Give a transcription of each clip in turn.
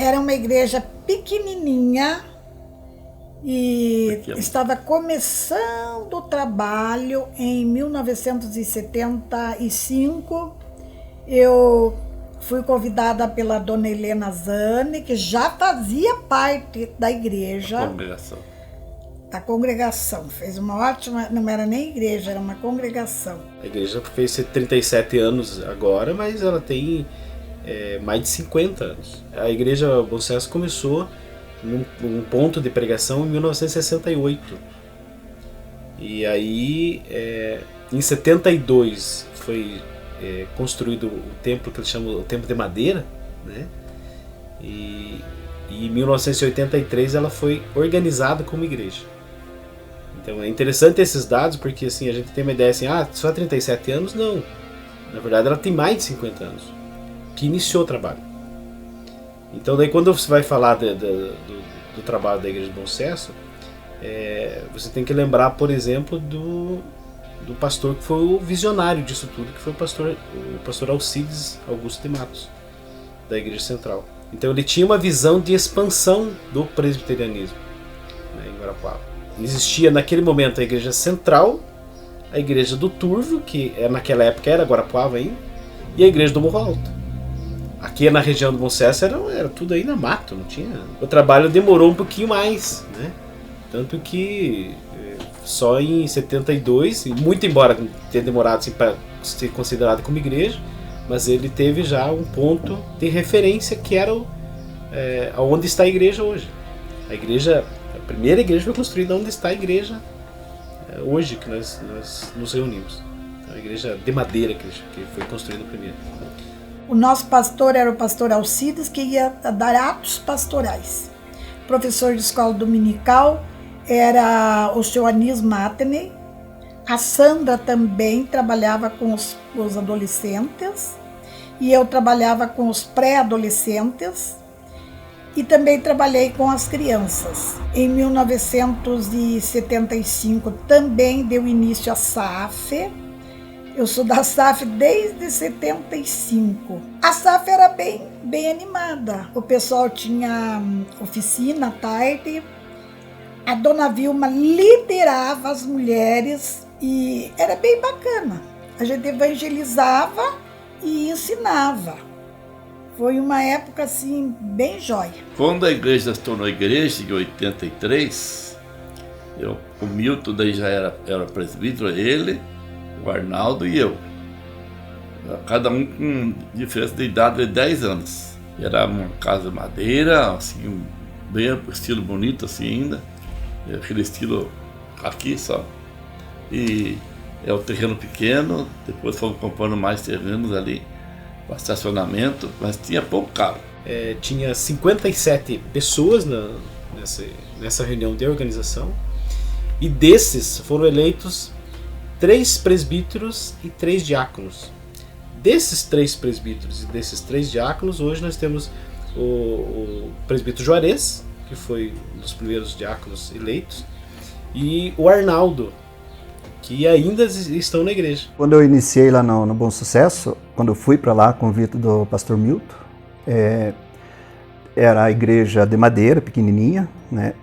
era uma igreja pequenininha e estava começando o trabalho em 1975. Eu fui convidada pela dona Helena Zani, que já fazia parte da igreja. Da congregação. Fez uma ótima... Não era nem igreja, era uma congregação. A igreja fez 37 anos agora, mas ela tem mais de 50 anos. A igreja Bom Sucesso começou num ponto de pregação em 1968. E aí, em 72, foi construído o templo que eles chamam o Templo de Madeira, né? E em 1983 ela foi organizada como igreja. Então é interessante esses dados, porque assim, a gente tem uma ideia assim, só 37 anos? Não. Na verdade ela tem mais de 50 anos que iniciou o trabalho. Então daí quando você vai falar do trabalho da Igreja de Bom Sucesso, você tem que lembrar, por exemplo, do pastor que foi o visionário disso tudo, que foi o pastor Alcides Augusto de Matos, da Igreja Central. Então ele tinha uma visão de expansão do presbiterianismo, né, em Guarapuava. Existia naquele momento a Igreja Central, a Igreja do Turvo, que naquela época era Guarapuava ainda, e a Igreja do Morro Alto. Aqui na região do Bom Sucesso era tudo ainda mato, não tinha. O trabalho demorou um pouquinho mais, né? Tanto que só em 72, muito embora tenha demorado assim, para ser considerado como igreja, mas ele teve já um ponto de referência que era onde está a igreja hoje. A primeira igreja foi construída onde está a igreja hoje, que nós nos reunimos. A igreja de madeira que foi construída primeiro. O nosso pastor era o pastor Alcides, que ia dar atos pastorais. O professor de escola dominical era o seu Anis Matney. A Sandra também trabalhava com os adolescentes, e eu trabalhava com os pré-adolescentes, e também trabalhei com as crianças. Em 1975 também deu início a SAF. Eu sou da SAF desde 75. A SAF era bem animada. O pessoal tinha oficina à tarde. A dona Vilma liderava as mulheres e era bem bacana. A gente evangelizava e ensinava. Foi uma época assim bem jóia. Quando a igreja se tornou igreja, em 83, o Milton daí já era presbítero, ele, o Arnaldo e eu. Cada um com diferença de idade de 10 anos. Era uma casa de madeira, assim, bem estilo bonito assim ainda. Aquele estilo aqui só. E é o terreno pequeno, depois fomos comprando mais terrenos ali para estacionamento, mas tinha pouco carro. Tinha 57 pessoas nessa reunião de organização, e desses foram eleitos 3 presbíteros e 3 diáconos. Desses 3 presbíteros e desses 3 diáconos, hoje nós temos o presbítero Juarez, que foi um dos primeiros diáconos eleitos, e o Arnaldo, que ainda estão na igreja. Quando eu iniciei lá no Bom Sucesso, quando eu fui para lá a convite do pastor Milton, era a igreja de madeira, pequenininha, né?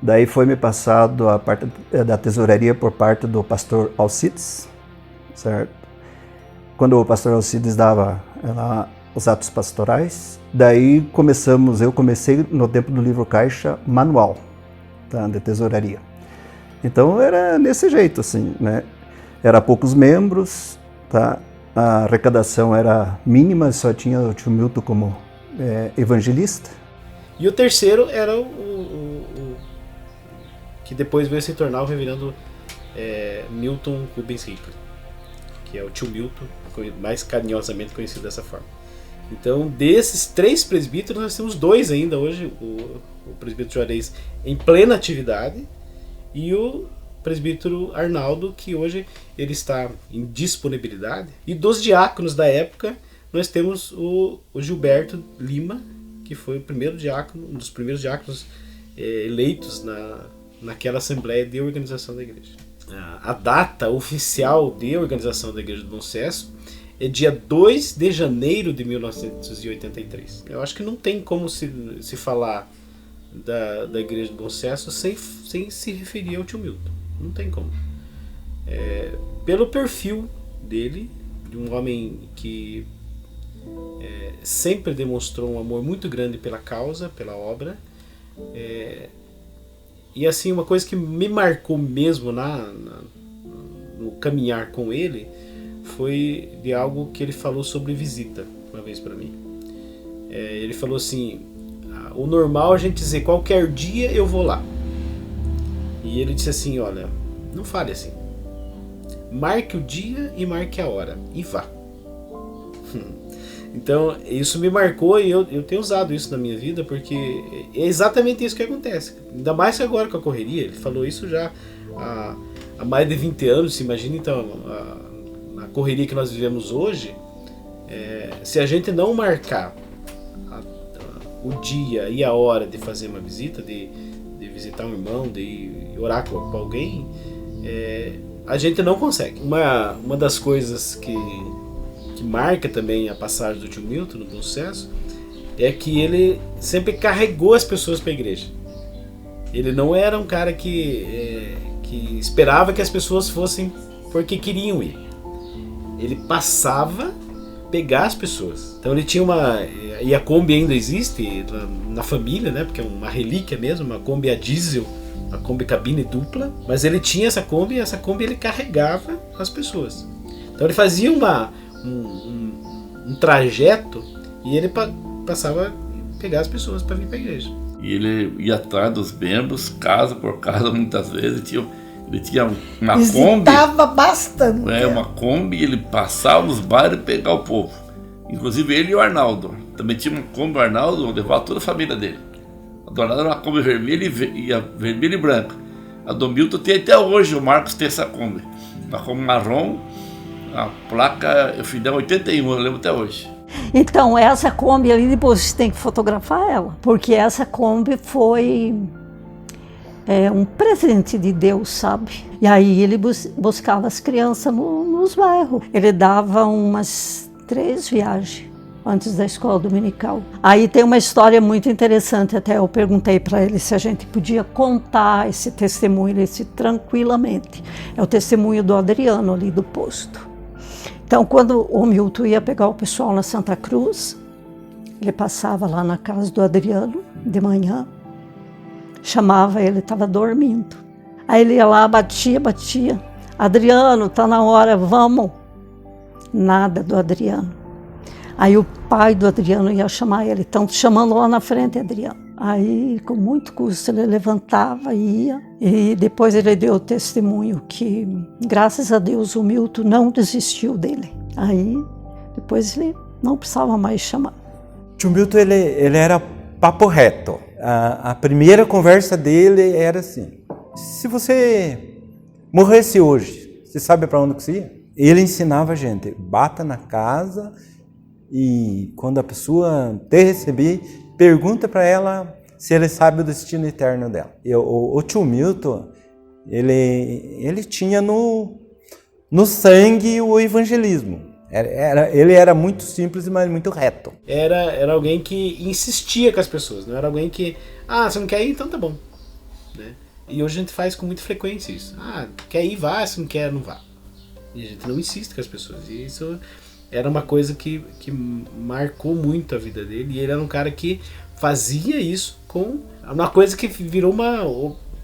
Daí foi me passado a parte da tesouraria por parte do pastor Alcides, certo? Quando o pastor Alcides dava os atos pastorais, daí eu comecei no tempo do livro caixa manual, tá, de tesouraria. Então era desse jeito, assim, né? Era poucos membros, tá? A arrecadação era mínima, só tinha o tio Milton como evangelista. E o terceiro era que depois veio se tornar o reverendo Milton Rubens Hickler, que é o tio Milton, mais carinhosamente conhecido dessa forma. Então, desses 3 presbíteros, nós temos 2 ainda hoje, o presbítero Juarez em plena atividade, e o presbítero Arnaldo, que hoje ele está em disponibilidade. E dos diáconos da época, nós temos o Gilberto Lima, que foi o primeiro diácono, um dos primeiros diáconos eleitos naquela assembleia de organização da igreja. A data oficial de organização da Igreja do Bom Sucesso é dia 2 de janeiro de 1983. Eu acho que não tem como se falar da Igreja do Bom Sucesso sem se referir ao tio Milton. Não tem como. Pelo perfil dele, de um homem que sempre demonstrou um amor muito grande pela causa, pela obra. E assim, uma coisa que me marcou mesmo no caminhar com ele foi de algo que ele falou sobre visita uma vez para mim. Ele falou assim: o normal é a gente dizer qualquer dia eu vou lá. E ele disse assim: olha, não fale assim, marque o dia e marque a hora e vá. Então isso me marcou e eu tenho usado isso na minha vida, porque é exatamente isso que acontece. Ainda mais que agora com a correria. Ele falou isso já há mais de 20 anos. Se imagina então a correria que nós vivemos hoje. Se a gente não marcar o dia e a hora de fazer uma visita, de visitar um irmão, de orar com alguém, a gente não consegue. Uma das coisas que marca também a passagem do tio Milton no Bom Sucesso é que ele sempre carregou as pessoas para a igreja. Ele não era um cara que esperava que as pessoas fossem porque queriam ir. Ele passava pegar as pessoas. Então ele tinha e a Kombi ainda existe na família, né? Porque é uma relíquia mesmo, uma Kombi a diesel, uma Kombi cabine dupla, mas ele tinha essa Kombi ele carregava as pessoas. Então ele fazia um trajeto e ele passava a pegar as pessoas para vir para a igreja. E ele ia atrás dos membros, casa por casa, muitas vezes. Ele tinha uma Kombi. Visitava bastante. Uma Kombi, ele passava os bairros e pegava o povo. Inclusive ele e o Arnaldo. Também tinha uma Kombi, o Arnaldo levava toda a família dele. A do Arnaldo era uma Kombi vermelha vermelha e branca. A do Milton tem até hoje, o Marcos tem essa Kombi. Uma Kombi marrom, a placa, eu fui dar 81, eu lembro até hoje. Então, essa Kombi ali, depois você tem que fotografar ela, porque essa Kombi foi um presente de Deus, sabe? E aí ele buscava as crianças nos bairros. Ele dava umas 3 viagens antes da escola dominical. Aí tem uma história muito interessante, até eu perguntei para ele se a gente podia contar esse testemunho, ele disse tranquilamente. É o testemunho do Adriano ali do posto. Então, quando o Milton ia pegar o pessoal na Santa Cruz, ele passava lá na casa do Adriano de manhã, chamava ele, estava dormindo. Aí ele ia lá, batia. Adriano, tá na hora, vamos. Nada do Adriano. Aí o pai do Adriano ia chamar ele, estão te chamando lá na frente, Adriano. Aí, com muito custo, ele levantava e ia. E depois ele deu testemunho que, graças a Deus, o Milton não desistiu dele. Aí, depois ele não precisava mais chamar. O tio Milton, ele era papo reto. A primeira conversa dele era assim: se você morresse hoje, você sabe para onde que você ia? Ele ensinava a gente, bata na casa e quando a pessoa te receber, pergunta para ela se ele sabe o destino eterno dela. O tio Milton, ele tinha no sangue o evangelismo. Ele era muito simples, mas muito reto. Era alguém que insistia com as pessoas, não era alguém que, você não quer ir? Então tá bom. Né? E hoje a gente faz com muita frequência isso. Quer ir? Vá, se não quer, não vá. E a gente não insiste com as pessoas. E isso era uma coisa que marcou muito a vida dele. E ele era um cara que fazia isso com uma coisa que virou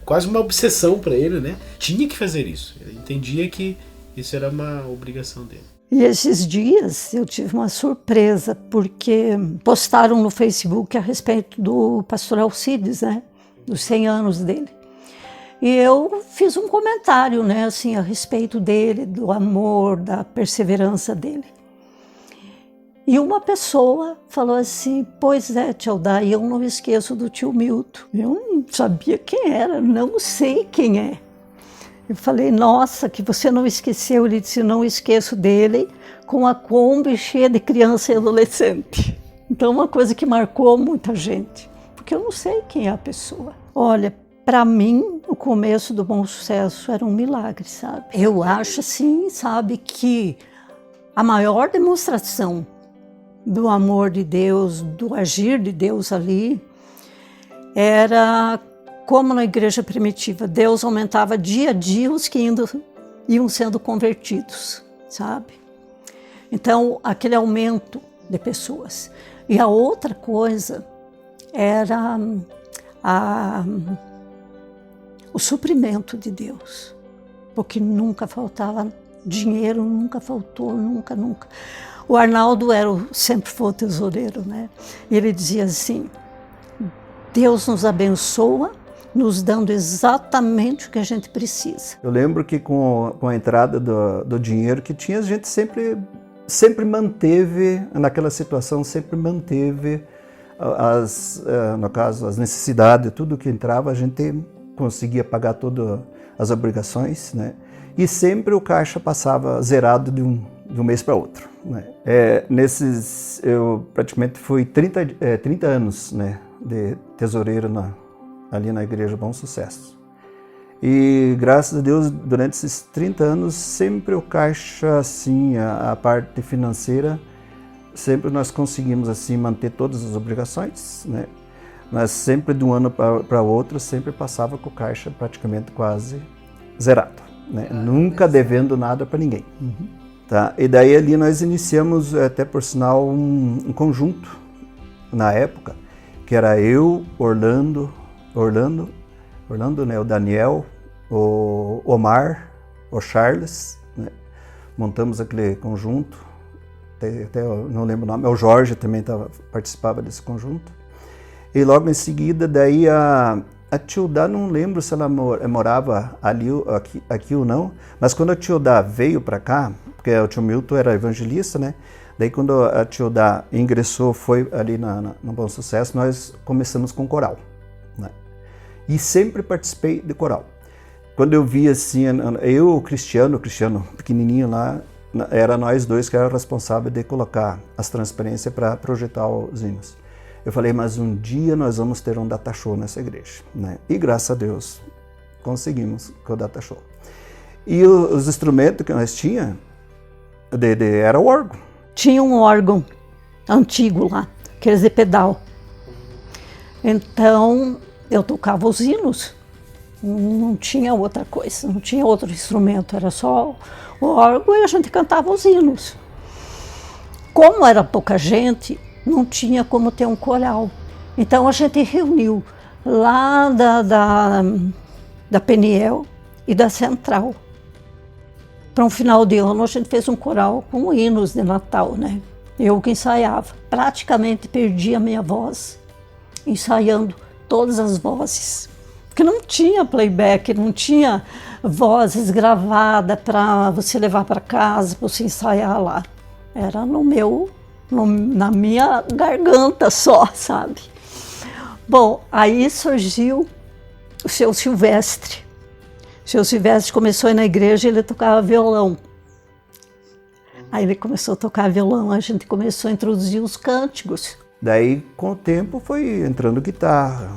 quase uma obsessão para ele, né? Tinha que fazer isso. Ele entendia que isso era uma obrigação dele. E esses dias eu tive uma surpresa, porque postaram no Facebook a respeito do pastor Alcides, né? Dos 100 anos dele. E eu fiz um comentário, né, assim, a respeito dele, do amor, da perseverança dele. E uma pessoa falou assim: pois é, tia Aldair, eu não esqueço do tio Milton. Eu não sabia quem era, não sei quem é. Eu falei: nossa, que você não esqueceu. Ele disse: não esqueço dele, com a Kombi cheia de criança e adolescente. Então, uma coisa que marcou muita gente, porque eu não sei quem é a pessoa. Olha, para mim, o começo do Bom Sucesso era um milagre, sabe? Eu acho assim, sabe, que a maior demonstração do amor de Deus, do agir de Deus ali, era como na igreja primitiva, Deus aumentava dia a dia os que iam sendo convertidos, sabe? Então, aquele aumento de pessoas. E a outra coisa era o suprimento de Deus, porque nunca faltava dinheiro, nunca faltou, nunca. O Arnaldo sempre foi o tesoureiro, né? E ele dizia assim, Deus nos abençoa, nos dando exatamente o que a gente precisa. Eu lembro que com a entrada do dinheiro que tinha, a gente sempre manteve, naquela situação, no caso, as necessidades, tudo que entrava, a gente conseguia pagar todas as obrigações, né? E sempre o caixa passava zerado de um mês para outro, né? Eu praticamente fui 30 anos, né, de tesoureiro ali na Igreja Bom Sucesso. E graças a Deus, durante esses 30 anos, sempre o caixa, assim, a parte financeira, sempre nós conseguimos assim manter todas as obrigações, né? Mas sempre de um ano para outro, sempre passava com o caixa praticamente quase zerado, né? Nunca devendo nada para ninguém. Tá? E daí ali nós iniciamos, até por sinal, um conjunto na época, que era eu, Orlando, né, o Daniel, o Omar, o Charles, né? Montamos aquele conjunto, até eu não lembro o nome, o Jorge também participava desse conjunto. E logo em seguida, daí a Tildá, não lembro se ela morava aqui ou não, mas quando a Tildá veio para cá, porque o tio Milton era evangelista, né? Daí quando a Tildá ingressou, foi ali no Bom Sucesso, nós começamos com coral, né? E sempre participei de coral. Quando eu vi assim, o Cristiano pequenininho lá, era nós dois que eram responsáveis de colocar as transparências para projetar os hinos. Eu falei, mas um dia nós vamos ter um data show nessa igreja, né? E graças a Deus conseguimos com o data show. E os instrumentos que nós tínhamos era o órgão. Tinha um órgão antigo lá, aqueles de pedal. Então eu tocava os hinos, não tinha outra coisa, não tinha outro instrumento, era só o órgão e a gente cantava os hinos. Como era pouca gente, não tinha como ter um coral. Então a gente reuniu lá da Peniel e da Central. Para um final de ano a gente fez um coral com hinos de Natal, né? Eu que ensaiava. Praticamente perdi a minha voz ensaiando todas as vozes. Porque não tinha playback, não tinha vozes gravadas para você levar para casa, para você ensaiar lá. Era na minha garganta só, sabe? Bom, aí surgiu o seu Silvestre. O seu Silvestre começou a ir na igreja e ele tocava violão. Aí ele começou a tocar violão, a gente começou a introduzir os cânticos. Daí, com o tempo, foi entrando guitarra,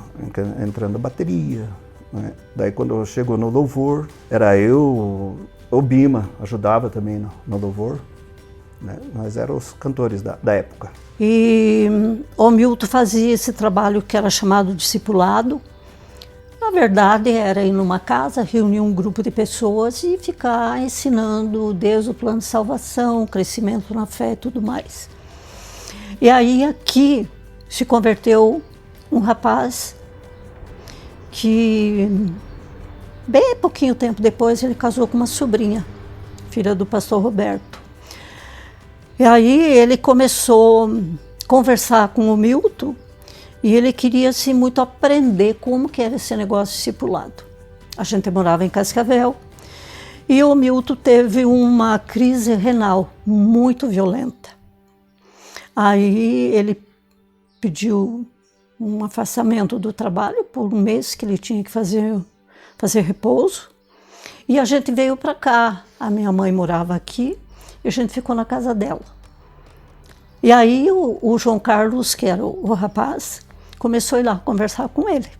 entrando bateria, né? Daí, quando chegou no louvor, era eu, o Bima ajudava também no louvor, né? Nós éramos os cantores da época. E o Milton fazia esse trabalho que era chamado discipulado. Na verdade, era ir numa casa, reunir um grupo de pessoas e ficar ensinando desde o plano de salvação, crescimento na fé e tudo mais. E aí aqui se converteu um rapaz que, bem pouquinho tempo depois, ele casou com uma sobrinha, filha do pastor Roberto. E aí ele começou a conversar com o Milton e ele queria assim, muito aprender como que era esse negócio discipulado. A gente morava em Cascavel e o Milton teve uma crise renal muito violenta. Aí ele pediu um afastamento do trabalho por um mês que ele tinha que fazer repouso. E a gente veio para cá. A minha mãe morava aqui e a gente ficou na casa dela. E aí o João Carlos, que era o rapaz, começou a ir lá conversar com ele.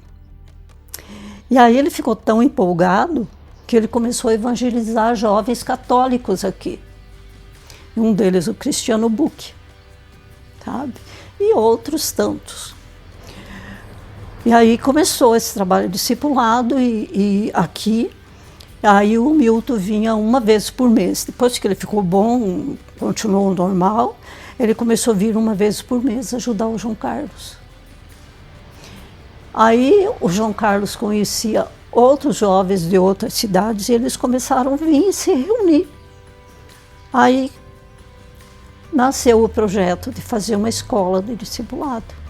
E aí ele ficou tão empolgado que ele começou a evangelizar jovens católicos aqui. Um deles o Cristiano Bucchi, sabe? E outros tantos. E aí começou esse trabalho discipulado e aqui, aí o Milton vinha uma vez por mês. Depois que ele ficou bom, continuou normal, ele começou a vir uma vez por mês ajudar o João Carlos. Aí o João Carlos conhecia outros jovens de outras cidades e eles começaram a vir e se reunir. Aí nasceu o projeto de fazer uma escola de discipulado.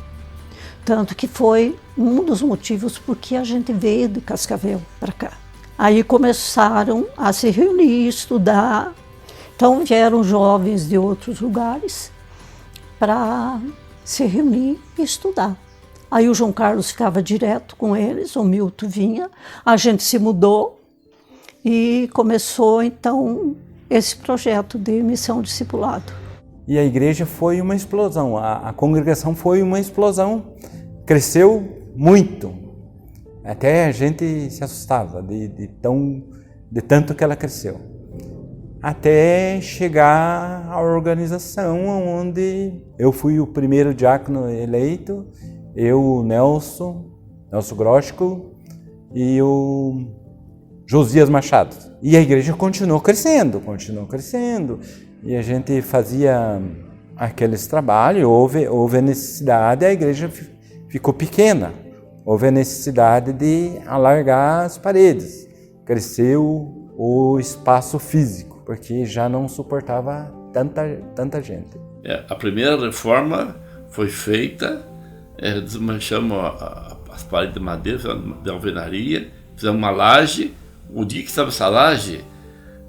Tanto que foi um dos motivos por que a gente veio de Cascavel para cá. Aí começaram a se reunir, estudar. Então vieram jovens de outros lugares para se reunir e estudar. Aí o João Carlos ficava direto com eles, o Milton vinha, a gente se mudou e começou então esse projeto de missão discipulado. E a igreja foi uma explosão, a congregação foi uma explosão, cresceu muito. Até a gente se assustava de tanto que ela cresceu. Até chegar à organização onde eu fui o primeiro diácono eleito, eu, o Nelson Gróstico e o Josias Machado. E a igreja continuou crescendo. E a gente fazia aqueles trabalhos, houve a necessidade, a igreja ficou pequena. Houve a necessidade de alargar as paredes. Cresceu o espaço físico, porque já não suportava tanta gente. A primeira reforma foi feita, desmanchamos as paredes de madeira, de alvenaria, fizemos uma laje. O dia que estava essa laje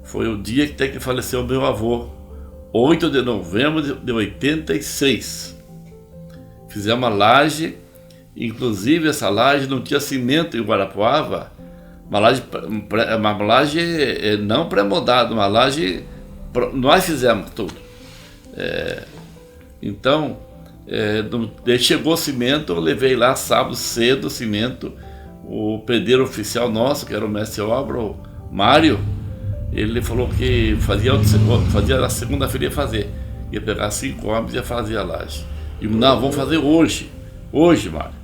foi o dia que até que faleceu o meu avô, 8 de novembro de 86. Fizemos a laje, inclusive essa laje não tinha cimento em Guarapuava, uma laje não pré-moldada, uma laje, nós fizemos tudo. Então, chegou o cimento, eu levei lá sábado cedo o cimento, o pedreiro oficial nosso, que era o mestre obra, o Mário, ele falou que fazia na segunda-feira ia pegar 5 homens e ia fazer a laje. E não, vamos fazer hoje, Mário.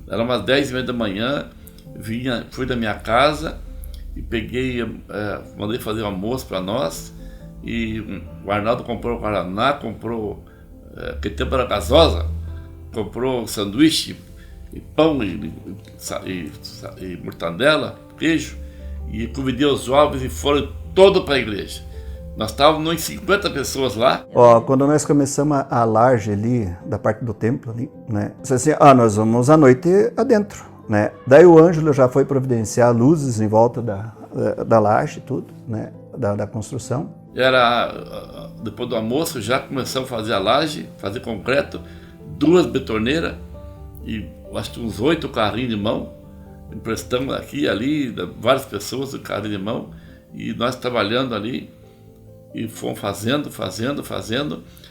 Era umas 10h30 da manhã, fui da minha casa e mandei fazer o almoço para nós, e o Arnaldo comprou o Guaraná, comprou, aquele tempo era gasosa, comprou sanduíche, e pão, e mortandela, queijo, e convidei os jovens e foram todos para a igreja. Nós estávamos em 50 pessoas lá. Quando nós começamos a laje ali, da parte do templo ali, né? Disse assim, nós vamos à noite adentro, né? Daí o Ângelo já foi providenciar luzes em volta da laje, tudo, né? Da construção. Depois do almoço, já começamos a fazer a laje, fazer concreto, 2 betoneiras e acho que uns 8 carrinhos de mão. Emprestamos aqui e ali, várias pessoas o carrinho de mão, e nós trabalhando ali, e fomos fazendo.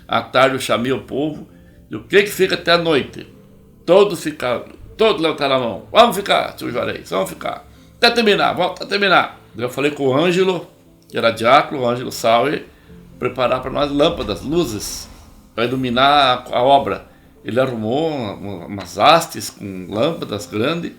À tarde eu chamei o povo, e o que fica até a noite? Todos levantaram a mão. Vamos ficar, tio Juarez, vamos ficar. Até terminar. Eu falei com o Ângelo, que era diácono, o Ângelo Sauer, preparar para nós lâmpadas, luzes, para iluminar a obra. Ele arrumou umas hastes com lâmpadas grandes,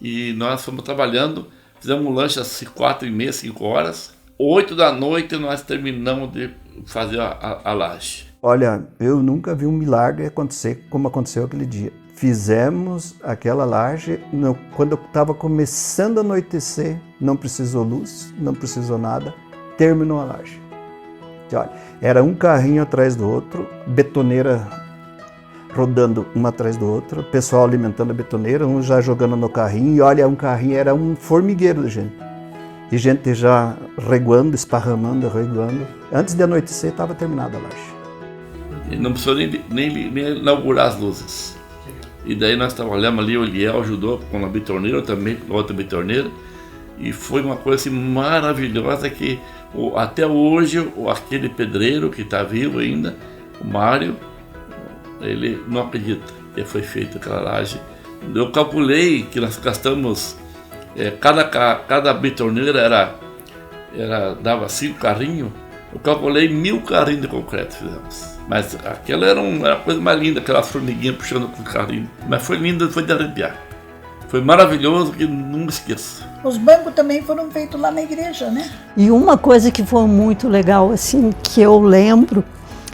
e nós fomos trabalhando, fizemos um lanche às 4h30, 5 horas. 8 da noite nós terminamos de fazer a laje. Olha, eu nunca vi um milagre acontecer como aconteceu aquele dia. Fizemos aquela laje, quando estava começando a anoitecer, não precisou luz, não precisou nada, terminou a laje. Olha, era um carrinho atrás do outro, betoneira rodando uma atrás do outro, pessoal alimentando a betoneira, um já jogando no carrinho, e olha, um carrinho era um formigueiro de gente. E gente já reguando, esparramando, reguando. Antes de anoitecer, estava terminada a laje. E não precisou nem inaugurar as luzes. E daí nós trabalhamos ali, o Eliel ajudou com a betoneira, também com outra betoneira, e foi uma coisa assim, maravilhosa que até hoje aquele pedreiro que está vivo ainda, o Mário, ele não acredita que foi feita aquela laje. Eu calculei que nós gastamos, cada betoneira dava 5 carrinhos, Eu calculei 1000 carrinhos de concreto fizemos. Mas aquela era a coisa mais linda, aquela formiguinha puxando com o carrinho. Mas foi linda, foi de arrepiar. Foi maravilhoso, que não esqueço. Os bancos também foram feitos lá na igreja, né? E uma coisa que foi muito legal, assim, que eu lembro,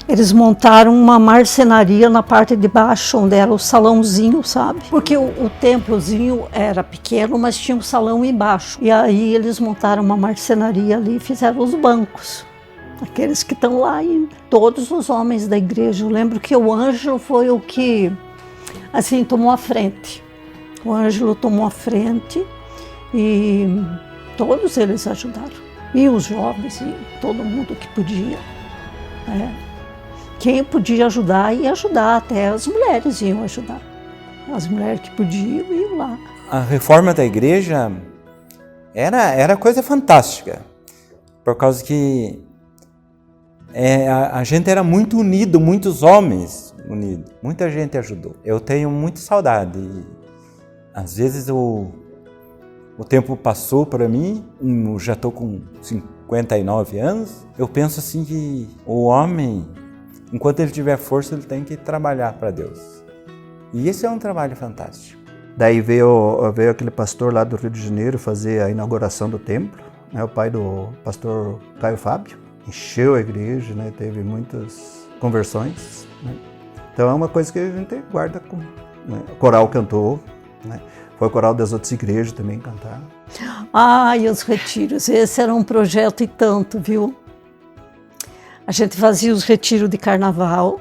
eles montaram uma marcenaria na parte de baixo, onde era o salãozinho, sabe? Porque o templozinho era pequeno, mas tinha um salão embaixo. E aí eles montaram uma marcenaria ali e fizeram os bancos. Aqueles que estão lá ainda. Todos os homens da igreja. Eu lembro que o Ângelo foi o que, assim, tomou a frente. O Ângelo tomou a frente e todos eles ajudaram. E os jovens, e todo mundo que podia. Quem podia ajudar, ia ajudar. Até as mulheres iam ajudar. As mulheres que podiam, iam lá. A reforma da igreja era coisa fantástica. Por causa que a gente era muito unido, muitos homens unidos. Muita gente ajudou. Eu tenho muita saudade. Às vezes o tempo passou para mim, eu já estou com 59 anos, eu penso assim que o homem, enquanto ele tiver força, ele tem que trabalhar para Deus. E esse é um trabalho fantástico. Daí veio aquele pastor lá do Rio de Janeiro fazer a inauguração do templo, né, o pai do pastor Caio Fábio, encheu a igreja, né, teve muitas conversões. Né. Então é uma coisa que a gente guarda com... Né, o coral cantou, né? Foi o coral das outras igrejas também cantar. E os retiros, esse era um projeto e tanto, viu? A gente fazia os retiros de carnaval,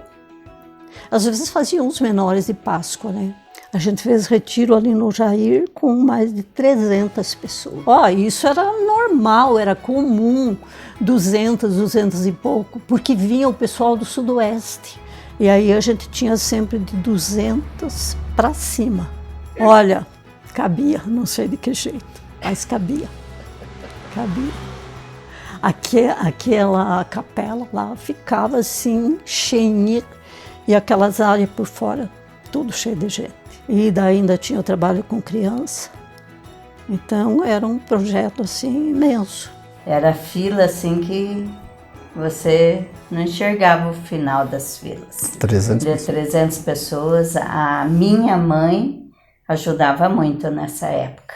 às vezes fazia uns menores de Páscoa, né? A gente fez retiro ali no Jair com mais de 300 pessoas. Isso era normal, era comum, 200 e pouco, porque vinha o pessoal do Sudoeste. E aí a gente tinha sempre de 200 para cima. Olha, cabia, não sei de que jeito, mas cabia. Aquela capela lá ficava assim, cheinha, e aquelas áreas por fora, tudo cheio de gente. E daí ainda tinha o trabalho com criança, então era um projeto assim imenso. Era fila assim que você não enxergava o final das filas. 300 pessoas. A minha mãe ajudava muito nessa época.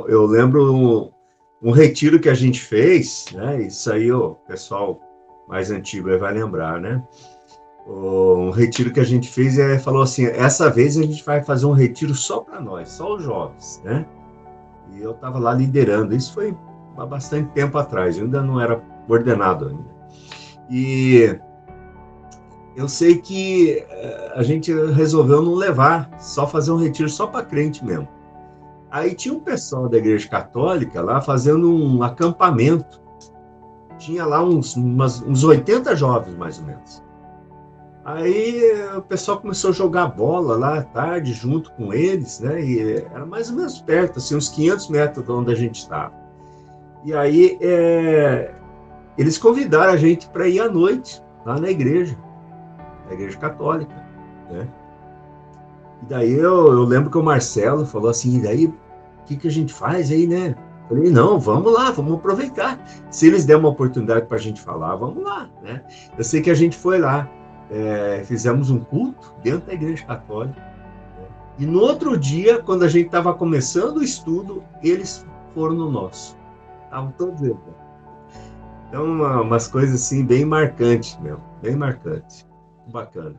Eu lembro um retiro que a gente fez, né? Isso aí o pessoal mais antigo aí vai lembrar, né? Um retiro que a gente fez e falou assim, essa vez a gente vai fazer um retiro só para nós, só os jovens, né? E eu estava lá liderando, isso foi há bastante tempo atrás, eu ainda não era ordenado ainda. E eu sei que a gente resolveu não levar, só fazer um retiro só para crente mesmo. Aí tinha um pessoal da Igreja Católica lá fazendo um acampamento. Tinha lá uns 80 jovens, mais ou menos. Aí o pessoal começou a jogar bola lá à tarde, junto com eles, né? E era mais ou menos perto, assim, uns 500 metros de onde a gente estava. E aí eles convidaram a gente para ir à noite lá na igreja católica, né? E daí eu lembro que o Marcelo falou assim, e daí o que a gente faz aí, né? Eu falei, não, vamos lá, vamos aproveitar. Se eles derem uma oportunidade para a gente falar, vamos lá, né? Eu sei que a gente foi lá, fizemos um culto dentro da igreja católica, né? E no outro dia, quando a gente estava começando o estudo, eles foram no nosso. Estavam todos eles. Então, umas coisas assim, bem marcantes mesmo, bem marcantes. Bacana.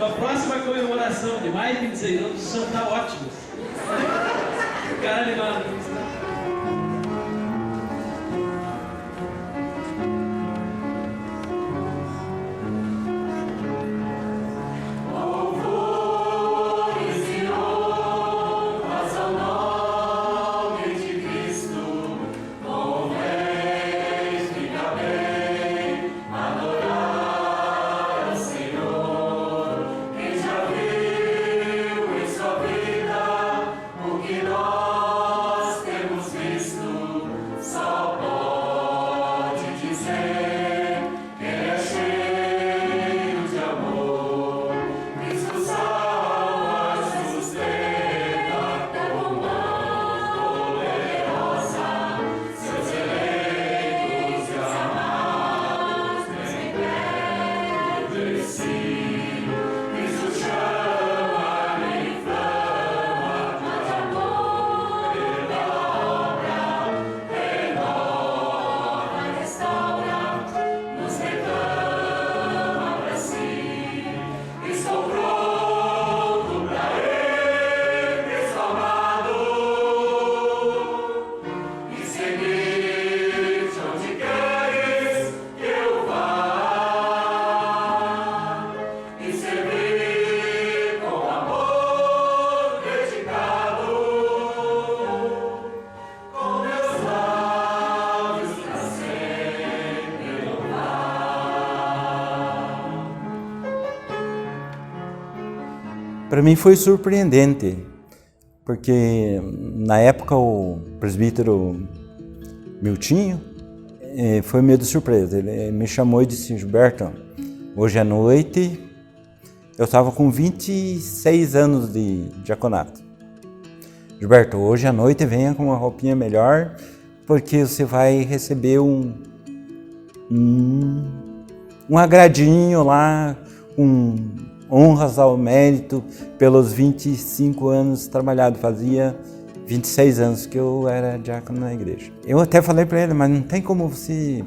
A próxima comemoração de mais de 26 anos, o senhor está ótimo. Cara animado. Para mim foi surpreendente, porque na época o presbítero Miltinho foi meio de surpresa. Ele me chamou e disse, Gilberto, hoje à noite eu estava com 26 anos de diaconato. Gilberto, hoje à noite venha com uma roupinha melhor, porque você vai receber um agradinho lá, honras ao mérito pelos 25 anos trabalhado. Fazia 26 anos que eu era diácono na igreja. Eu até falei para ele, mas não tem como você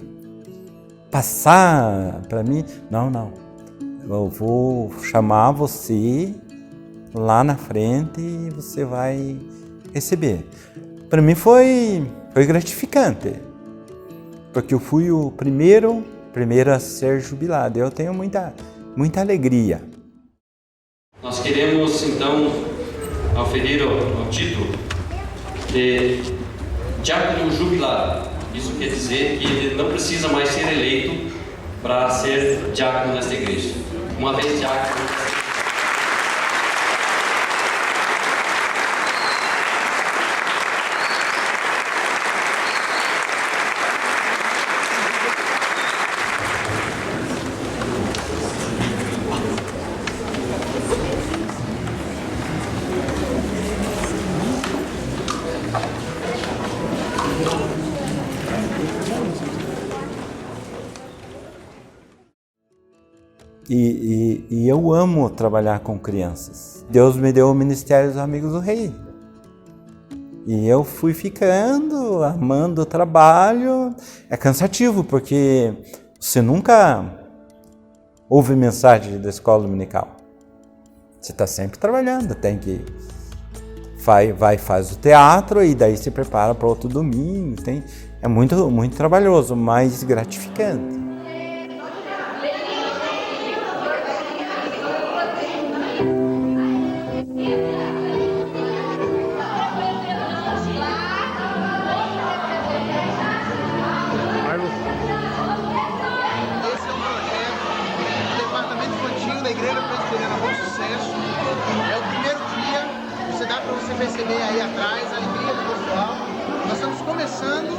passar para mim? Não. eu vou chamar você lá na frente e você vai receber. Para mim foi gratificante, porque eu fui o primeiro a ser jubilado. Eu tenho muita alegria. Nós queremos então oferir o título de diácono jubilado. Isso quer dizer que ele não precisa mais ser eleito para ser diácono nesta igreja. Uma vez diácono. E eu amo trabalhar com crianças. Deus me deu o Ministério dos Amigos do Rei. E eu fui ficando, amando o trabalho. É cansativo, porque você nunca ouve mensagem da escola dominical. Você está sempre trabalhando, tem que... faz o teatro e daí se prepara para outro domingo. É muito trabalhoso, mas gratificante. Perceber aí atrás a alegria do pessoal. Nós estamos começando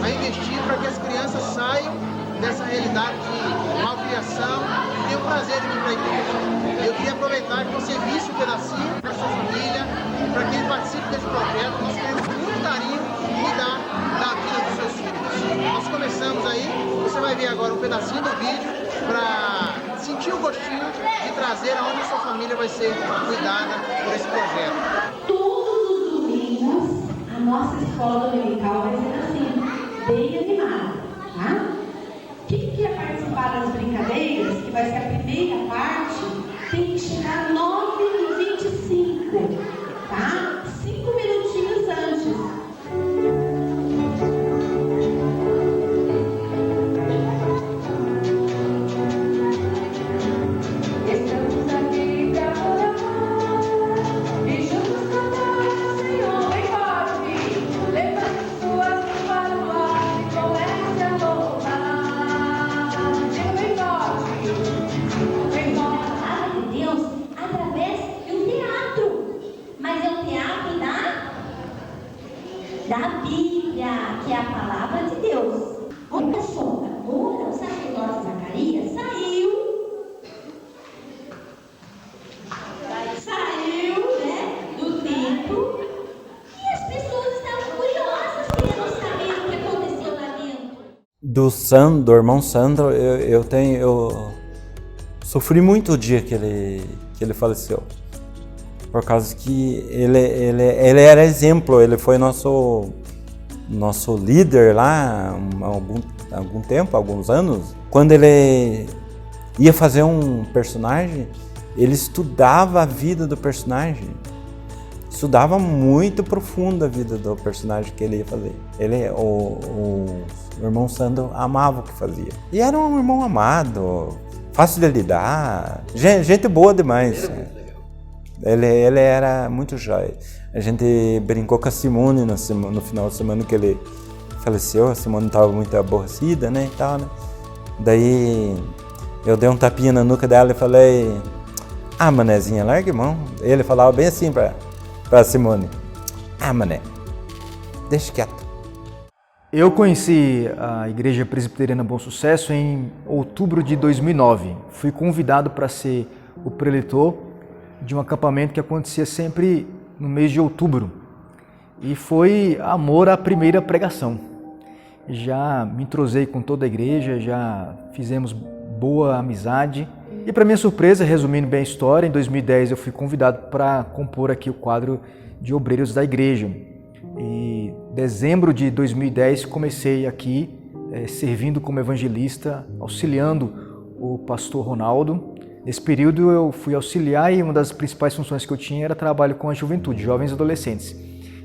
a investir para que as crianças saiam dessa realidade de malcriação e tenham o prazer de vir para a igreja. Eu queria aproveitar que você visse o pedacinho para sua família, para que ele participe desse projeto. Nós queremos com muito carinho cuidar da vida dos seus filhos. Nós começamos aí, você vai ver agora um pedacinho do vídeo para sentir o gostinho de trazer aonde a sua família vai ser cuidada por esse projeto. A nossa escola dominical vai ser assim, bem animada, tá? Quem quer participar das brincadeiras, que vai ser a primeira parte, tem que chegar 9h25, tá? 5 minutinhos antes. Da Bíblia, que é a palavra de Deus. Olha só, agora o sacerdote Zacarias saiu, né, do templo e as pessoas estavam curiosas, querendo saber o que aconteceu lá dentro. Do irmão Sandro, eu sofri muito o dia que ele faleceu. Por causa que ele era exemplo, ele foi nosso líder lá há algum tempo, alguns anos. Quando ele ia fazer um personagem, ele estudava a vida do personagem. Estudava muito profundo a vida do personagem que ele ia fazer. O irmão Sandro amava o que fazia. E era um irmão amado, fácil de lidar, gente boa demais. Ele era muito jóia. A gente brincou com a Simone no final de semana que ele faleceu. A Simone estava muito aborrecida, né, e tal, né? Daí eu dei um tapinha na nuca dela e falei: "Ah, manezinha, larga a mão." Ele falava bem assim para Simone: "Ah, mané, deixa quieto." Eu conheci a Igreja Presbiteriana Bom Sucesso em outubro de 2009. Fui convidado para ser o preletor de um acampamento que acontecia sempre no mês de outubro. E foi amor à primeira pregação. Já me entrosei com toda a igreja, já fizemos boa amizade. E para minha surpresa, resumindo bem a história, em 2010 eu fui convidado para compor aqui o quadro de obreiros da igreja. E em dezembro de 2010 comecei aqui servindo como evangelista, auxiliando o pastor Ronaldo Nesse período eu fui auxiliar e uma das principais funções que eu tinha era trabalho com a juventude, jovens e adolescentes.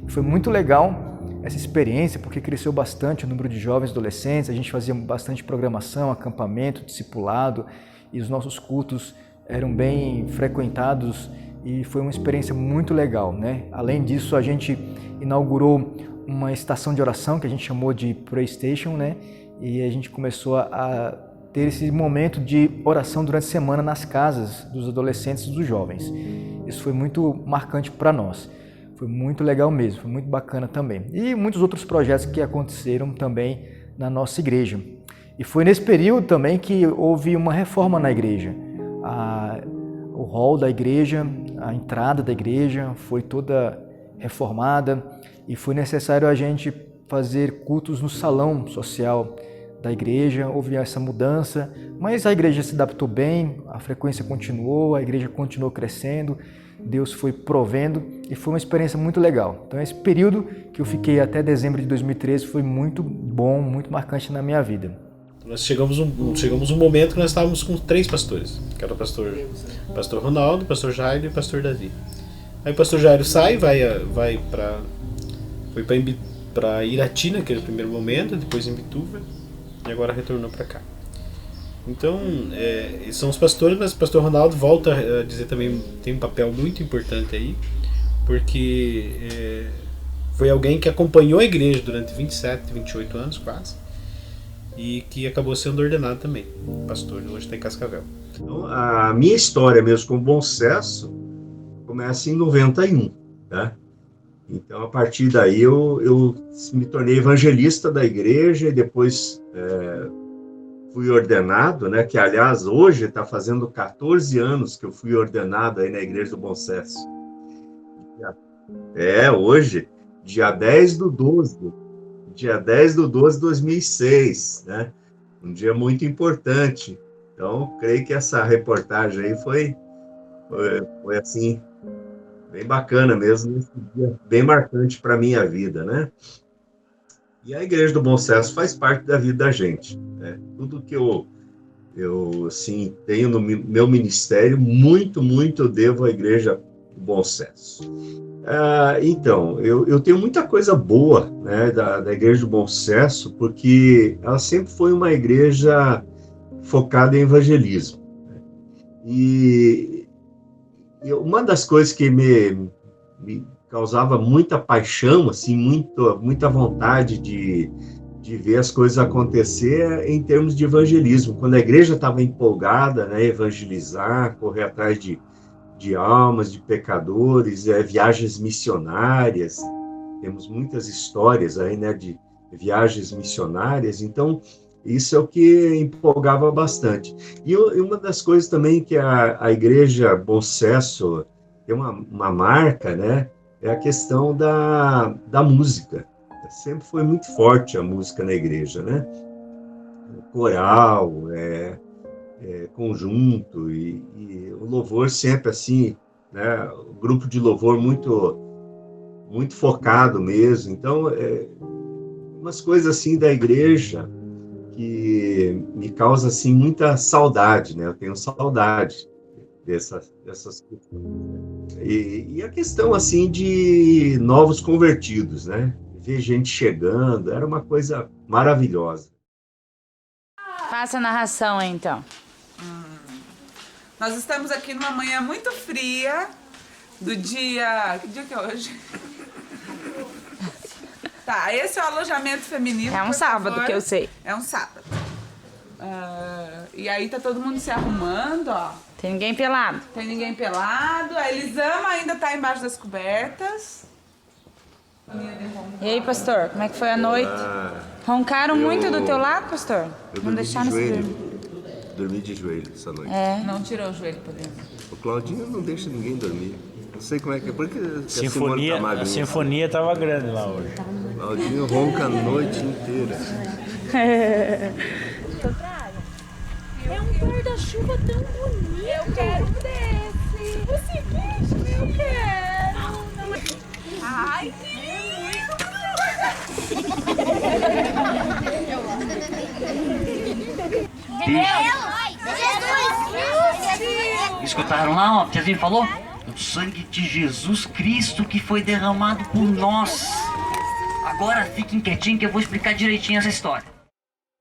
Foi muito legal essa experiência porque cresceu bastante o número de jovens e adolescentes, a gente fazia bastante programação, acampamento, discipulado e os nossos cultos eram bem frequentados e foi uma experiência muito legal, né? Além disso, a gente inaugurou uma estação de oração que a gente chamou de Pray Station, né? E a gente começou a ter esse momento de oração durante a semana nas casas dos adolescentes e dos jovens. Isso foi muito marcante para nós. Foi muito legal mesmo, foi muito bacana também. E muitos outros projetos que aconteceram também na nossa igreja. E foi nesse período também que houve uma reforma na igreja. O hall da igreja, a entrada da igreja foi toda reformada e foi necessário a gente fazer cultos no salão social da igreja. Houve essa mudança, mas a igreja se adaptou bem, a frequência continuou, a igreja continuou crescendo, Deus foi provendo e foi uma experiência muito legal. Então esse período que eu fiquei até dezembro de 2013 foi muito bom, muito marcante na minha vida. Nós chegamos um momento que nós estávamos com 3 pastores, que era o pastor Ronaldo, o pastor Jairo e o pastor Davi. Aí o pastor Jairo sai, foi para Irati naquele primeiro momento, depois em Bituva e agora retornou para cá. Então, são os pastores, mas o pastor Ronaldo volta a dizer também, tem um papel muito importante aí, porque foi alguém que acompanhou a igreja durante 27, 28 anos quase, e que acabou sendo ordenado também, pastor, hoje está em Cascavel. Então, a minha história mesmo com o Bom Sucesso começa em 91, né? Então, a partir daí, eu me tornei evangelista da igreja e depois fui ordenado, né? Que, aliás, hoje está fazendo 14 anos que eu fui ordenado aí na Igreja do Bom Sucesso. Hoje, dia 10 de 2006, né? Um dia muito importante. Então, creio que essa reportagem aí foi assim, bem bacana mesmo, esse dia bem marcante para a minha vida, né? E a Igreja do Bom Sucesso faz parte da vida da gente, né? Tudo que eu assim, tenho no meu ministério, muito eu devo à Igreja do Bom Sucesso. Então, eu tenho muita coisa boa, né, da Igreja do Bom Sucesso, porque ela sempre foi uma igreja focada em evangelismo. E uma das coisas que me causava muita paixão, assim, muita vontade de ver as coisas acontecer em termos de evangelismo. Quando a igreja estava empolgada, né, evangelizar, correr atrás de almas, de pecadores, viagens missionárias. Temos muitas histórias aí, né, de viagens missionárias. Então, isso é o que empolgava bastante. E uma das coisas também que a Igreja Bom Sucesso tem uma marca, né, é a questão da música. Sempre foi muito forte a música na igreja, né? Coral, conjunto e o louvor sempre assim, né? O grupo de louvor muito focado mesmo. Então, umas coisas assim da igreja que me causa assim muita saudade, né? Eu tenho saudade dessas questões. E a questão assim de novos convertidos, né? Ver gente chegando, era uma coisa maravilhosa. Faça a narração aí, então. Nós estamos aqui numa manhã muito fria do dia... Que dia que é hoje? Tá, esse é o alojamento feminino. É um sábado, que eu sei. É um sábado. E aí tá todo mundo se arrumando, ó. Tem ninguém pelado. Tem ninguém pelado. A Elisama ainda tá embaixo das cobertas. E aí, pastor, como é que foi a noite? Roncaram muito do teu lado, pastor? Não deixaram dormi de joelho essa noite. Não tirou o joelho pra dentro. O Claudinho não deixa ninguém dormir. Não sei como é que é. Porque a sinfonia tava grande lá hoje. O Claudinho ronca a noite inteira. É um guarda-chuva tão bonito. Eu quero um desse. Você quer? Eu quero. Ai, Jesus! escutaram lá, ó, a tiazinha falou? O sangue de Jesus Cristo que foi derramado por nós. Agora fiquem quietinhos que eu vou explicar direitinho essa história.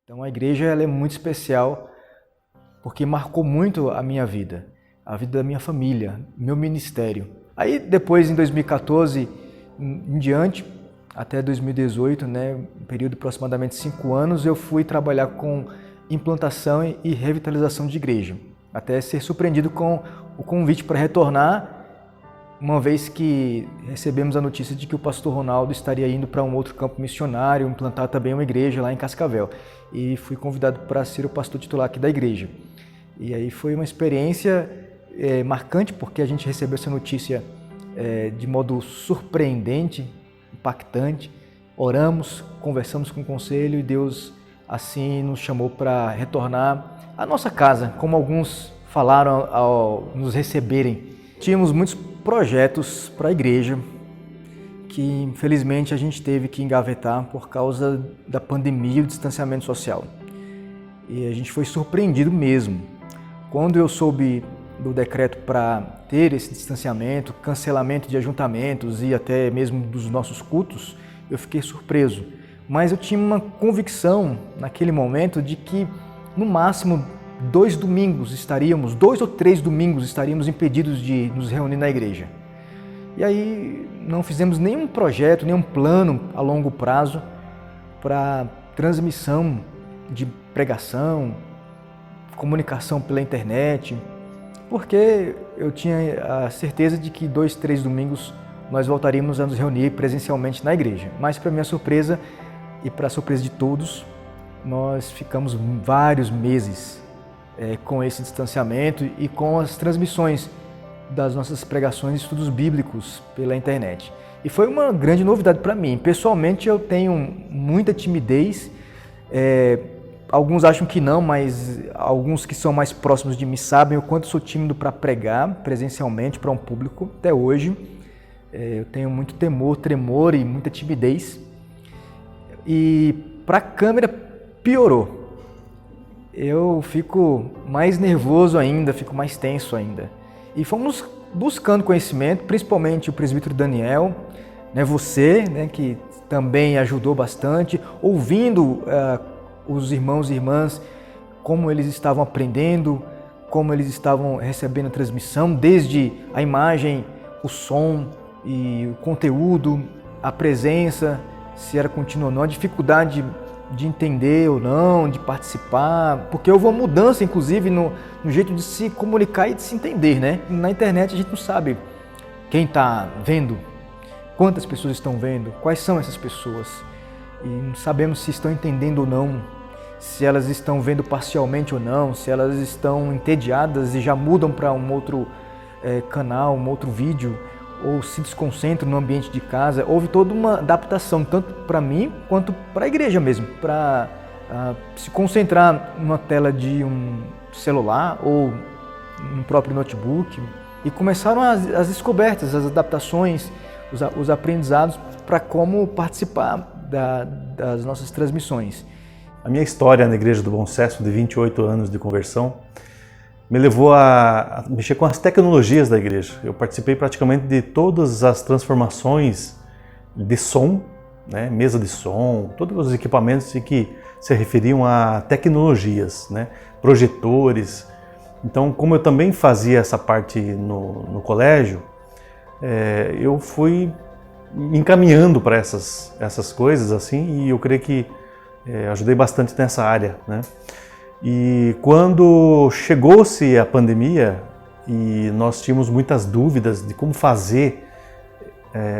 Então a igreja ela é muito especial porque marcou muito a minha vida, a vida da minha família, meu ministério. Aí depois, em 2014 em diante, até 2018, né, um período de aproximadamente 5 anos, eu fui trabalhar com implantação e revitalização de igreja, até ser surpreendido com o convite para retornar, uma vez que recebemos a notícia de que o pastor Ronaldo estaria indo para um outro campo missionário, implantar também uma igreja lá em Cascavel. E fui convidado para ser o pastor titular aqui da igreja. E aí foi uma experiência marcante, porque a gente recebeu essa notícia de modo surpreendente, impactante. Oramos, conversamos com o conselho e Deus assim nos chamou para retornar à nossa casa, como alguns falaram ao nos receberem. Tínhamos muitos projetos para a igreja que infelizmente a gente teve que engavetar por causa da pandemia e do distanciamento social. E a gente foi surpreendido mesmo. Quando eu soube do decreto para ter esse distanciamento, cancelamento de ajuntamentos e até mesmo dos nossos cultos, eu fiquei surpreso. Mas eu tinha uma convicção naquele momento de que no máximo 2 ou 3 domingos estaríamos impedidos de nos reunir na igreja. E aí não fizemos nenhum projeto, nenhum plano a longo prazo para transmissão de pregação, comunicação pela internet, porque eu tinha a certeza de que 2, 3 domingos nós voltaríamos a nos reunir presencialmente na igreja. Mas para minha surpresa e para a surpresa de todos, nós ficamos vários meses com esse distanciamento e com as transmissões das nossas pregações e estudos bíblicos pela internet. E foi uma grande novidade para mim. Pessoalmente, eu tenho muita timidez. Alguns acham que não, mas alguns que são mais próximos de mim sabem o quanto eu sou tímido para pregar presencialmente para um público. Até hoje, eu tenho muito temor, tremor e muita timidez. E para a câmera piorou. Eu fico mais nervoso ainda, fico mais tenso ainda. E fomos buscando conhecimento, principalmente o presbítero Daniel, né, você, né, que também ajudou bastante, ouvindo os irmãos e irmãs, como eles estavam aprendendo, como eles estavam recebendo a transmissão, desde a imagem, o som e o conteúdo, a presença, se era contínuo ou não, a dificuldade de entender ou não, de participar, porque houve uma mudança, inclusive, no jeito de se comunicar e de se entender, né? Na internet a gente não sabe quem está vendo, quantas pessoas estão vendo, quais são essas pessoas, e não sabemos se estão entendendo ou não, se elas estão vendo parcialmente ou não, se elas estão entediadas e já mudam para um outro canal, um outro vídeo, ou se desconcentram no ambiente de casa. Houve toda uma adaptação, tanto para mim quanto para a igreja mesmo, para se concentrar numa tela de um celular ou no próprio notebook. E começaram as descobertas, as adaptações, os aprendizados para como participar das nossas transmissões. A minha história na Igreja do Bom Sucesso, de 28 anos de conversão, me levou a mexer com as tecnologias da igreja. Eu participei praticamente de todas as transformações de som, né, mesa de som, todos os equipamentos que se referiam a tecnologias, né, projetores. Então, como eu também fazia essa parte no colégio, eu fui me encaminhando para essas coisas assim, e eu creio que ajudei bastante nessa área, né? E quando chegou-se a pandemia e nós tínhamos muitas dúvidas de como fazer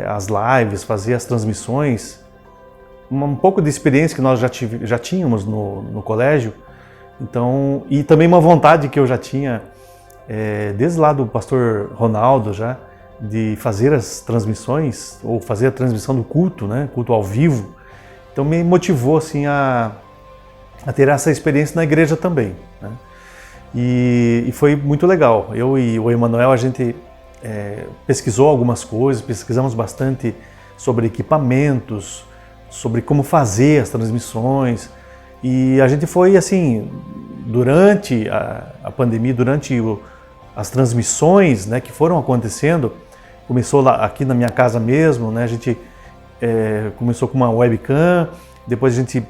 as lives, fazer as transmissões, um pouco de experiência que nós já tínhamos no colégio, então, e também uma vontade que eu já tinha desde lá do pastor Ronaldo já, de fazer as transmissões, ou fazer a transmissão do culto, né, culto ao vivo. Então me motivou assim a ter essa experiência na igreja também, né? E foi muito legal. Eu e o Emanuel, a gente pesquisou algumas coisas, pesquisamos bastante sobre equipamentos, sobre como fazer as transmissões, e a gente foi assim, durante a pandemia, durante as transmissões, né, que foram acontecendo. Começou lá aqui na minha casa mesmo, né, a gente começou com uma webcam, depois a gente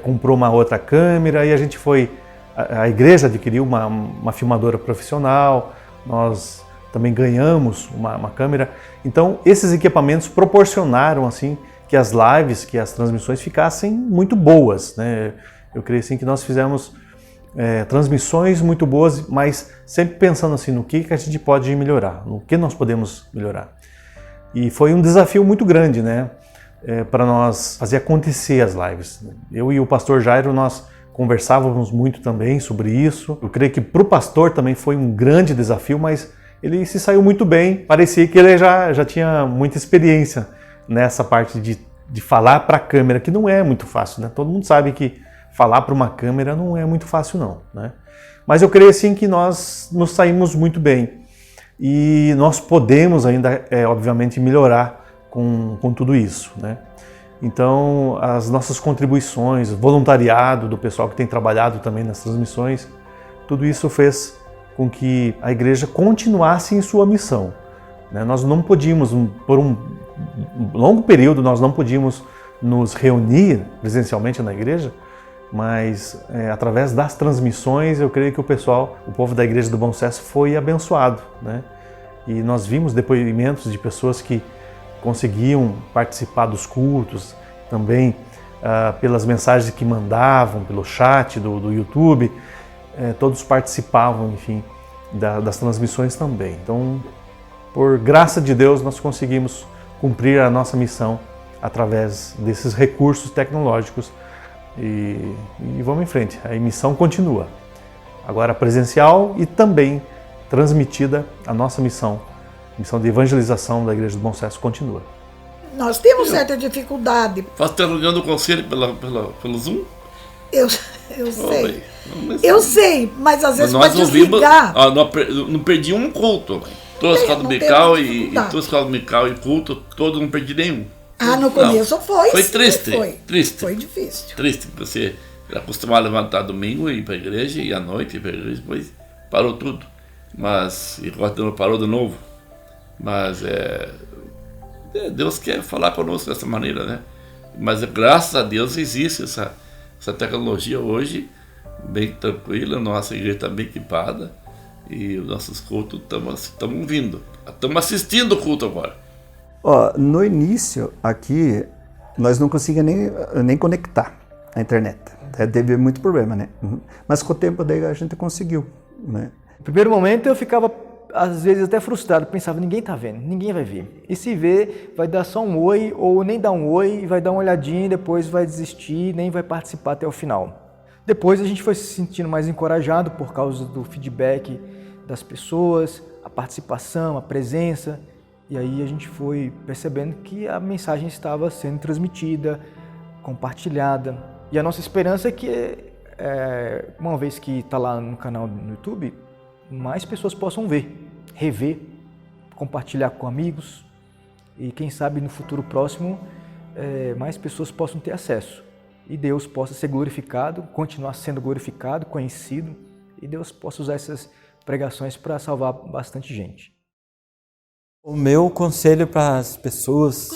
comprou uma outra câmera e a gente foi, a igreja adquiriu uma filmadora profissional, nós também ganhamos uma câmera. Então esses equipamentos proporcionaram assim que as lives, que as transmissões ficassem muito boas, né? Eu creio assim que nós fizemos transmissões muito boas, mas sempre pensando assim no que a gente pode melhorar, no que nós podemos melhorar. E foi um desafio muito grande, né? Para nós fazer acontecer as lives. Eu e o pastor Jairo, nós conversávamos muito também sobre isso. Eu creio que para o pastor também foi um grande desafio, mas ele se saiu muito bem. Parecia que ele já tinha muita experiência nessa parte de falar para a câmera, que não é muito fácil, né? Todo mundo sabe que falar para uma câmera não é muito fácil não, né? Mas eu creio assim que nós nos saímos muito bem e nós podemos ainda, obviamente, melhorar com tudo isso, né? Então, as nossas contribuições, voluntariado do pessoal que tem trabalhado também nas transmissões, tudo isso fez com que a igreja continuasse em sua missão, né? Nós não podíamos, por um longo período, nós não podíamos nos reunir presencialmente na igreja, mas através das transmissões, eu creio que o povo da Igreja do Bom Sucesso foi abençoado, né? E nós vimos depoimentos de pessoas que conseguiam participar dos cultos, também pelas mensagens que mandavam, pelo chat do YouTube, todos participavam, enfim, das transmissões também. Então, por graça de Deus, nós conseguimos cumprir a nossa missão através desses recursos tecnológicos e vamos em frente. A missão continua, agora presencial e também transmitida. A nossa missão de evangelização da Igreja do Bom Sucesso continua. Nós temos certa dificuldade. Está perguntando o conselho pelo Zoom? Eu sei. Eu sei, mas às vezes nós pode desligar. Não perdi um culto. Toda a escola dominical e toda a escola dominical e culto, todo não perdi nenhum. No começo foi triste. Foi difícil. Triste, porque você era acostumado a levantar domingo e ir para a igreja, e à noite ir para a igreja, depois parou tudo. Mas, e agora parou de novo. Mas Deus quer falar conosco dessa maneira, né? Mas graças a Deus existe essa tecnologia hoje, bem tranquila, nossa igreja está bem equipada e os nossos cultos estamos vindo. Estamos assistindo o culto agora. No início, aqui, nós não conseguíamos nem conectar a internet. Teve muito problema, né? Mas com o tempo daí a gente conseguiu, né? No primeiro momento eu ficava, às vezes, até frustrado, pensava, ninguém tá vendo, ninguém vai ver. E se ver, vai dar só um oi, ou nem dar um oi, vai dar uma olhadinha e depois vai desistir, nem vai participar até o final. Depois a gente foi se sentindo mais encorajado por causa do feedback das pessoas, a participação, a presença, e aí a gente foi percebendo que a mensagem estava sendo transmitida, compartilhada. E a nossa esperança é que, uma vez que está lá no canal no YouTube, mais pessoas possam ver, rever, compartilhar com amigos e quem sabe no futuro próximo mais pessoas possam ter acesso e Deus possa ser glorificado, continuar sendo glorificado, conhecido e Deus possa usar essas pregações para salvar bastante gente. O meu conselho para as pessoas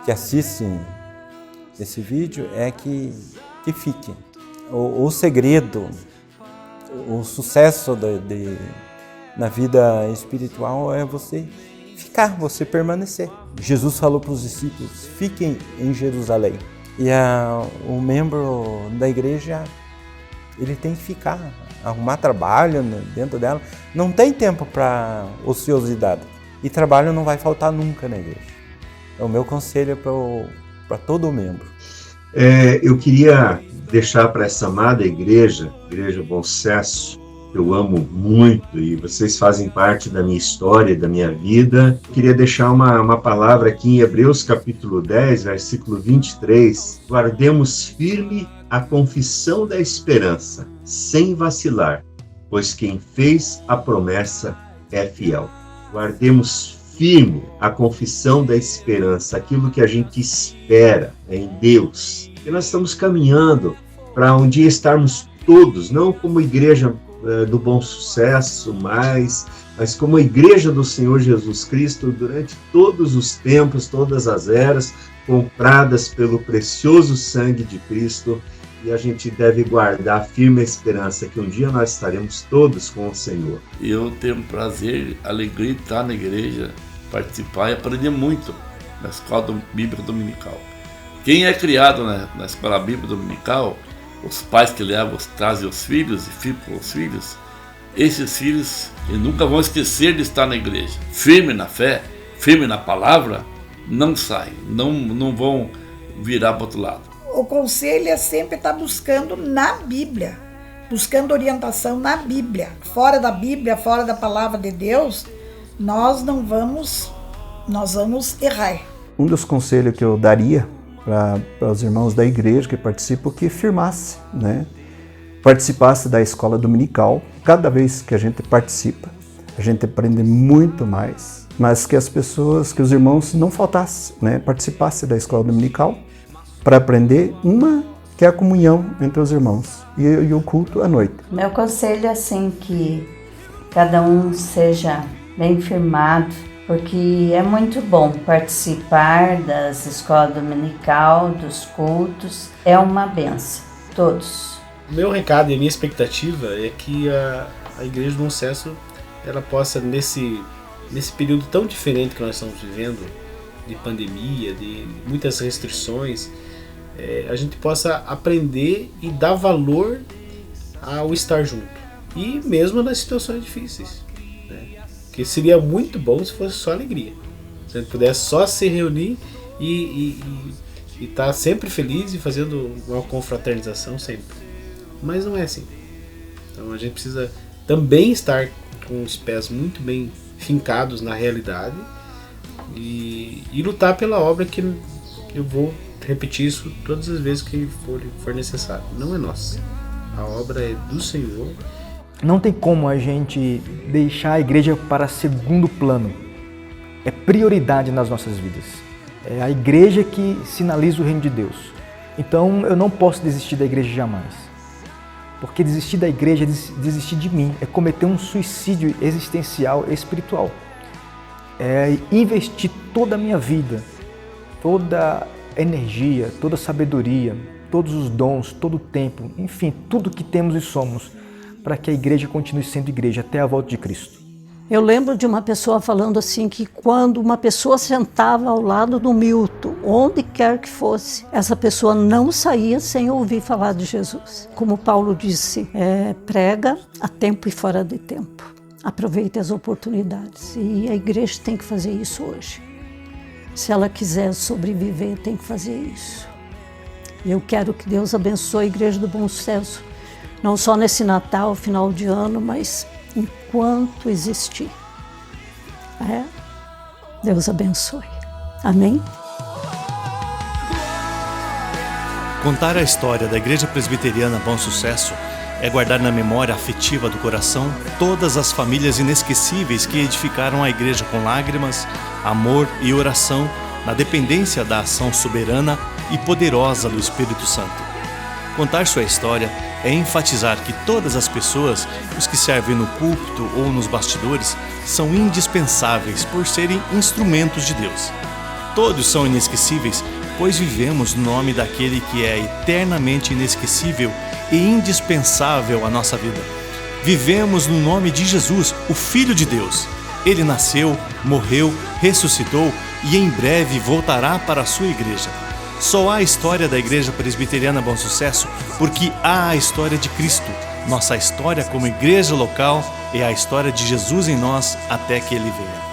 que assistem esse vídeo é que fiquem. O segredo, o sucesso na vida espiritual é você ficar, você permanecer. Jesus falou para os discípulos, fiquem em Jerusalém. E o membro da igreja, ele tem que ficar, arrumar trabalho dentro dela. Não tem tempo para ociosidade. E trabalho não vai faltar nunca na igreja. O meu conselho é para todo membro. Eu queria deixar para essa amada Igreja Bom Sucesso, que eu amo muito e vocês fazem parte da minha história, da minha vida. Eu queria deixar uma palavra aqui em Hebreus capítulo 10, versículo 23. Guardemos firme a confissão da esperança, sem vacilar, pois quem fez a promessa é fiel. Guardemos firme a confissão da esperança, aquilo que a gente espera em Deus. E nós estamos caminhando para um dia estarmos todos, não como igreja do Bom Sucesso, mas como a igreja do Senhor Jesus Cristo durante todos os tempos, todas as eras, compradas pelo precioso sangue de Cristo, e a gente deve guardar firme a esperança que um dia nós estaremos todos com o Senhor. Eu tenho prazer, alegria de estar na igreja, participar e aprender muito na Escola Bíblica Dominical. Quem é criado na Escola Bíblica Dominical, os pais que levam, trazem os filhos e ficam com os filhos, esses filhos eles nunca vão esquecer de estar na igreja. Firme na fé, firme na palavra, não saem, não vão virar para o outro lado. O conselho é sempre estar buscando na Bíblia, buscando orientação na Bíblia. Fora da Bíblia, fora da palavra de Deus, nós vamos errar. Um dos conselhos que eu daria para os irmãos da igreja que participam, que firmasse, né? Participasse da escola dominical. Cada vez que a gente participa, a gente aprende muito mais, mas que os irmãos não faltassem, né? Participassem da escola dominical para aprender que é a comunhão entre os irmãos e o culto à noite. Meu conselho é assim, que cada um seja bem firmado, porque é muito bom participar das escolas dominical, dos cultos, é uma bênção, todos. Meu recado e a minha expectativa é que a Igreja do Bom Sucesso ela possa, nesse período tão diferente que nós estamos vivendo, de pandemia, de muitas restrições, a gente possa aprender e dar valor ao estar junto, e mesmo nas situações difíceis, né? Que seria muito bom se fosse só alegria, se a gente pudesse só se reunir e estar sempre feliz e fazendo uma confraternização sempre, mas não é assim. Então a gente precisa também estar com os pés muito bem fincados na realidade e lutar pela obra, que eu vou repetir isso todas as vezes que for necessário. Não é nossa, a obra é do Senhor. Não tem como a gente deixar a igreja para segundo plano. É prioridade nas nossas vidas. É a igreja que sinaliza o reino de Deus. Então eu não posso desistir da igreja jamais. Porque desistir da igreja é desistir de mim, é cometer um suicídio existencial e espiritual. É investir toda a minha vida, toda a energia, toda a sabedoria, todos os dons, todo o tempo, enfim, tudo que temos e somos, para que a igreja continue sendo igreja até a volta de Cristo. Eu lembro de uma pessoa falando assim, que quando uma pessoa sentava ao lado do Milton, onde quer que fosse, essa pessoa não saía sem ouvir falar de Jesus. Como Paulo disse, prega a tempo e fora de tempo. Aproveite as oportunidades. E a igreja tem que fazer isso hoje. Se ela quiser sobreviver, tem que fazer isso. E eu quero que Deus abençoe a Igreja do Bom Sucesso, não só nesse Natal, final de ano, mas enquanto existir. Deus abençoe. Amém? Contar a história da Igreja Presbiteriana Bom Sucesso é guardar na memória afetiva do coração todas as famílias inesquecíveis que edificaram a igreja com lágrimas, amor e oração na dependência da ação soberana e poderosa do Espírito Santo. Contar sua história é enfatizar que todas as pessoas, os que servem no púlpito ou nos bastidores, são indispensáveis por serem instrumentos de Deus. Todos são inesquecíveis, pois vivemos no nome daquele que é eternamente inesquecível e indispensável à nossa vida. Vivemos no nome de Jesus, o Filho de Deus. Ele nasceu, morreu, ressuscitou e em breve voltará para a sua igreja. Só há a história da Igreja Presbiteriana Bom Sucesso porque há a história de Cristo. Nossa história como igreja local é a história de Jesus em nós até que Ele venha.